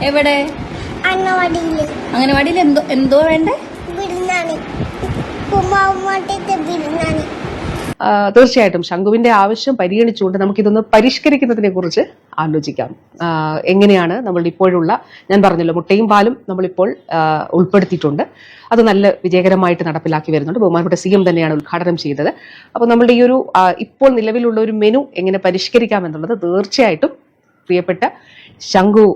എവിടെ? അംഗനവാടിയിൽ എന്തോ എന്തോ വേണ്ടേ? തീർച്ചയായിട്ടും ശംഖുവിന്റെ ആവശ്യം പരിഗണിച്ചുകൊണ്ട് നമുക്കിതൊന്ന് പരിഷ്കരിക്കുന്നതിനെ കുറിച്ച് ആലോചിക്കാം. എങ്ങനെയാണ് നമ്മളുടെ ഇപ്പോഴുള്ള, ഞാൻ പറഞ്ഞല്ലോ, മുട്ടയും പാലും നമ്മളിപ്പോൾ ഉൾപ്പെടുത്തിയിട്ടുണ്ട്. അത് നല്ല വിജയകരമായിട്ട് നടപ്പിലാക്കി വരുന്നുണ്ട്. ബഹുമാനപ്പെട്ട CM തന്നെയാണ് ഉദ്ഘാടനം ചെയ്തത്. അപ്പോൾ നമ്മളുടെ ഈ ഒരു ഇപ്പോൾ നിലവിലുള്ള ഒരു മെനു എങ്ങനെ പരിഷ്കരിക്കാം എന്നുള്ളത് തീർച്ചയായിട്ടും പ്രിയപ്പെട്ട ശംഖു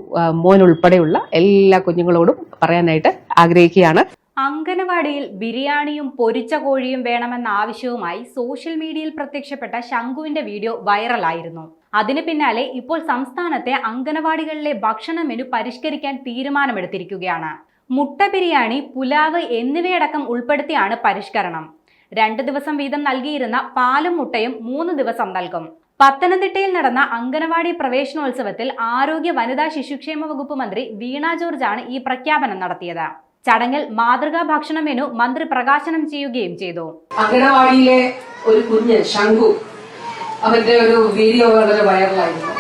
മോൻ ഉൾപ്പെടെയുള്ള എല്ലാ കുഞ്ഞുങ്ങളോടും പറയാനായിട്ട് ആഗ്രഹിക്കുകയാണ്. അംഗനവാടിയിൽ ബിരിയാണിയും പൊരിച്ച കോഴിയും വേണമെന്ന ആവശ്യവുമായി സോഷ്യൽ മീഡിയയിൽ പ്രത്യക്ഷപ്പെട്ട ശംഖുവിന്റെ വീഡിയോ വൈറലായിരുന്നു. അതിന് പിന്നാലെ ഇപ്പോൾ സംസ്ഥാനത്തെ അംഗനവാടികളിലെ ഭക്ഷണ മെനു പരിഷ്കരിക്കാൻ തീരുമാനമെടുത്തിരിക്കുകയാണ്. മുട്ട ബിരിയാണി, പുലാവ് എന്നിവയടക്കം ഉൾപ്പെടുത്തിയാണ് പരിഷ്കരണം. 2 ദിവസം വീതം നൽകിയിരുന്ന പാലും മുട്ടയും 3 ദിവസം നൽകും. പത്തനംതിട്ടയിൽ നടന്ന അംഗനവാടി പ്രവേശനോത്സവത്തിൽ ആരോഗ്യ വനിതാ ശിശുക്ഷേമ വകുപ്പ് മന്ത്രി വീണ ജോർജാണ് ഈ പ്രഖ്യാപനം നടത്തിയത്. ചടങ്ങിൽ മാതൃകാ ഭക്ഷണ മെനു മന്ത്രി പ്രകാശനം ചെയ്യുകയും ചെയ്തു. അംഗനവാടിയിലെ ഒരു കുഞ്ഞ് ശംഖു, അവന്റെ ഒരു വീഡിയോ വളരെ വൈറലായിരുന്നു.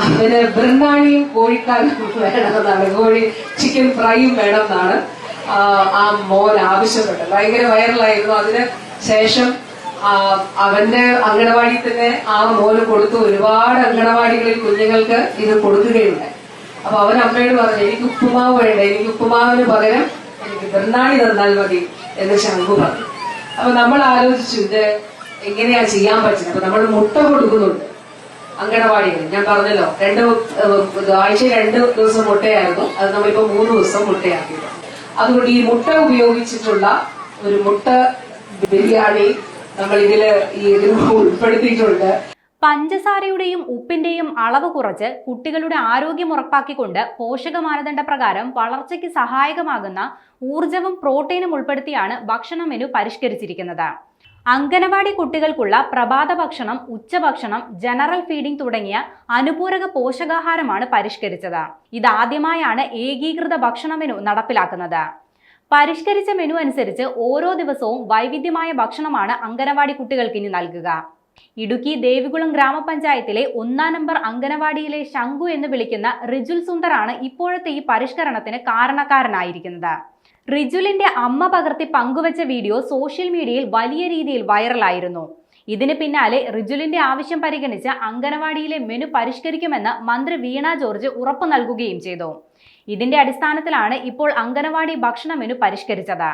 അവന് ബിരിയാണിയും കോഴിക്കാലും വേണമെന്നാണ്, കോഴി ചിക്കൻ ഫ്രൈയും വേണമെന്നാണ് ആ മോൻ ആവശ്യപ്പെട്ടത്. ഭയങ്കര വൈറലായിരുന്നു. അതിന് ശേഷം അവന്റെ അംഗനവാടി തന്നെ ആ മോന് കൊടുത്തു. ഒരുപാട് അംഗനവാടികളിൽ കുഞ്ഞുങ്ങൾക്ക് ഇത് കൊടുക്കുകയുണ്ടായി. അപ്പൊ അവൻ അമ്മയോട് പറഞ്ഞു, എനിക്ക് ഉപ്പുമാവ് വേണ്ട, എനിക്ക് ഉപ്പുമാവിന് പകരം എനിക്ക് ബിരിയാണി തന്നാൽ മതി എന്ന് ശംഖു പറഞ്ഞു. അപ്പൊ നമ്മൾ ആലോചിച്ചു ഇത് എങ്ങനെയാ ചെയ്യാൻ പറ്റുന്നത്. അപ്പൊ നമ്മൾ മുട്ട കൊടുക്കുന്നുണ്ട് അംഗനവാടികളിൽ. ഞാൻ പറഞ്ഞല്ലോ, ആഴ്ച 2 ദിവസം മുട്ടയായിരുന്നു, അത് നമ്മളിപ്പോ 3 ദിവസം മുട്ടയാക്കിയത്. അതുകൊണ്ട് ഈ മുട്ട ഉപയോഗിച്ചിട്ടുള്ള ഒരു മുട്ട ബിരിയാണി നമ്മൾ ഇതില് ഉൾപ്പെടുത്തിയിട്ടുണ്ട്. പഞ്ചസാരയുടെയും ഉപ്പിന്റെയും അളവ് കുറച്ച് കുട്ടികളുടെ ആരോഗ്യം ഉറപ്പാക്കിക്കൊണ്ട് പോഷക മാനദണ്ഡ പ്രകാരം വളർച്ചയ്ക്ക് സഹായകമാകുന്ന ഊർജവും പ്രോട്ടീനും ഉൾപ്പെടുത്തിയാണ് ഭക്ഷണ മെനു പരിഷ്കരിച്ചിരിക്കുന്നത്. അംഗനവാടി കുട്ടികൾക്കുള്ള പ്രഭാത ഭക്ഷണം, ഉച്ചഭക്ഷണം, ജനറൽ ഫീഡിംഗ് തുടങ്ങിയ അനുപൂരക പോഷകാഹാരമാണ് പരിഷ്കരിച്ചത്. ഇതാദ്യമായാണ് ഏകീകൃത ഭക്ഷണ മെനു നടപ്പിലാക്കുന്നത്. പരിഷ്കരിച്ച മെനു അനുസരിച്ച് ഓരോ ദിവസവും വൈവിധ്യമായ ഭക്ഷണമാണ് അംഗനവാടി കുട്ടികൾക്ക് ഇനി നൽകുക. ഇടുക്കി ദേവികുളം ഗ്രാമപഞ്ചായത്തിലെ 1-ാം നമ്പർ അംഗനവാടിയിലെ ശംഖു എന്ന് വിളിക്കുന്ന റിജുൽ സുന്ദറാണ് ഇപ്പോഴത്തെ ഈ പരിഷ്കരണത്തിന് കാരണക്കാരനായിരിക്കുന്നത്. റിജുലിന്റെ അമ്മ പകർത്തി പങ്കുവച്ച വീഡിയോ സോഷ്യൽ മീഡിയയിൽ വലിയ രീതിയിൽ വൈറലായിരുന്നു. ഇതിന് പിന്നാലെ റിജുലിന്റെ ആവശ്യം പരിഗണിച്ച് അംഗനവാടിയിലെ മെനു പരിഷ്കരിക്കുമെന്ന് മന്ത്രി വീണ ജോർജ് ഉറപ്പു നൽകുകയും ചെയ്തു. ഇതിന്റെ അടിസ്ഥാനത്തിലാണ് ഇപ്പോൾ അംഗനവാടി ഭക്ഷണ മെനു പരിഷ്കരിച്ചത്.